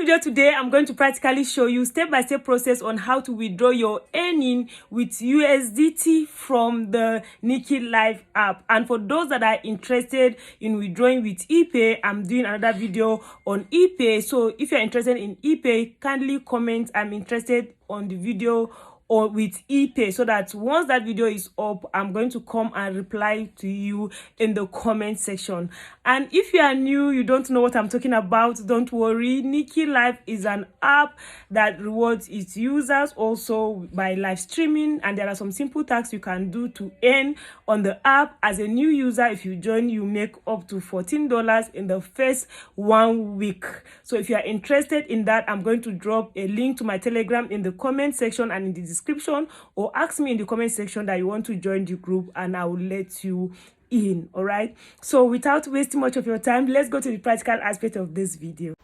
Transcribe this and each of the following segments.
video today, I'm going to practically show you step-by-step process on how to withdraw your earning with USDT from the NikiLive app. And for those that are interested in withdrawing with ePay, I'm doing another video on ePay. So if you're interested in ePay, kindly comment I'm interested on the video or with ePay, so that once that video is up, I'm going to come and reply to you in the comment section. And if you are new, you don't know what I'm talking about, don't worry. NikiLive is an app that rewards its users also by live streaming, and there are some simple tasks you can do to earn on the app. As a new user, if you join, you make up to $14 in the first 1 week. So if you are interested in that, I'm going to drop a link to my Telegram in the comment section and in the description, or ask me in the comment section that you want to join the group and I will let you in. All right, so without wasting much of your time, let's go to the practical aspect of this video.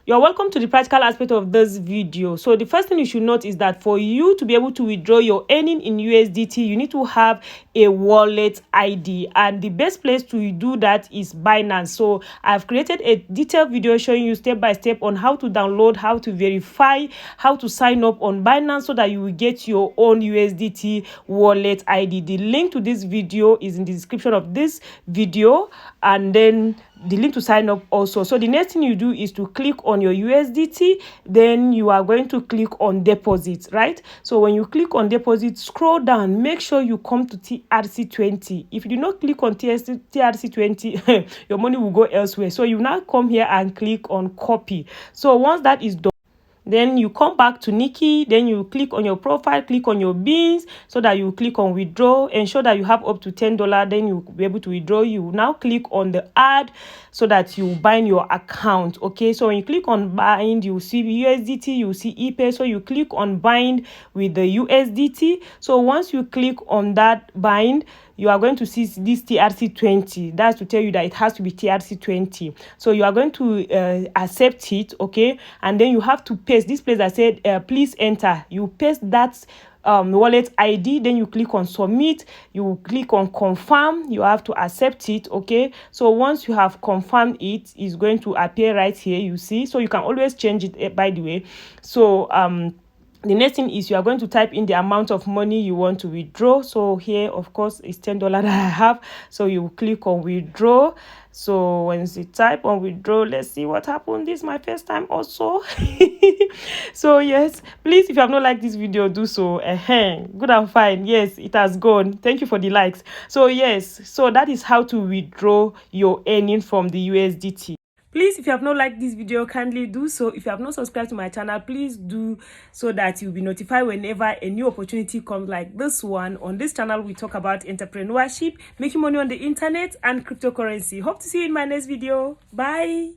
You're welcome to the practical aspect of this video. So the first thing you should note is that for you to be able to withdraw your earning in USDT, you need to have a wallet ID, and the best place to do that is Binance. So I've created a detailed video showing you step by step on how to download, how to verify, how to sign up on Binance so that you will get your own USDT wallet ID. The link to this video is in the description of this video, and then the link to sign up also. So the next thing you do is to click on your USDT, then you are going to click on deposit, right? So when you click on deposit, scroll down, make sure you come to TRC20. If you do not click on TRC20 your money will go elsewhere. So you now come here and click on copy. So once that is done, then you come back to Niki, then you click on your profile, click on your beans, so that you click on withdraw, ensure that you have up to $10, then you'll be able to withdraw. You now click on the add so that you bind your account. Okay, so when you click on bind, you see USDT, you see ePay, so you click on bind with the USDT. So once you click on that bind, you are going to see this TRC20. That's to tell you that it has to be TRC20. So you are going to accept it, okay? And then you have to paste this place that said, please enter. You paste that wallet ID, then you click on submit, you click on confirm, you have to accept it, okay? So once you have confirmed it, it's going to appear right here, you see. So you can always change it, by the way. So the next thing is you are going to type in the amount of money you want to withdraw. So here, of course, it's $10 that I have. So you click on withdraw. So when you type on withdraw, let's see what happened. This is my first time also. So yes, please, if you have not liked this video, do so. Good and fine. Yes, it has gone. Thank you for the likes. So yes, so that is how to withdraw your earning from the USDT. Please, if you have not liked this video, kindly do so. If you have not subscribed to my channel, please do, so that you'll be notified whenever a new opportunity comes like this one. On this channel, we talk about entrepreneurship, making money on the internet, and cryptocurrency. Hope to see you in my next video. Bye.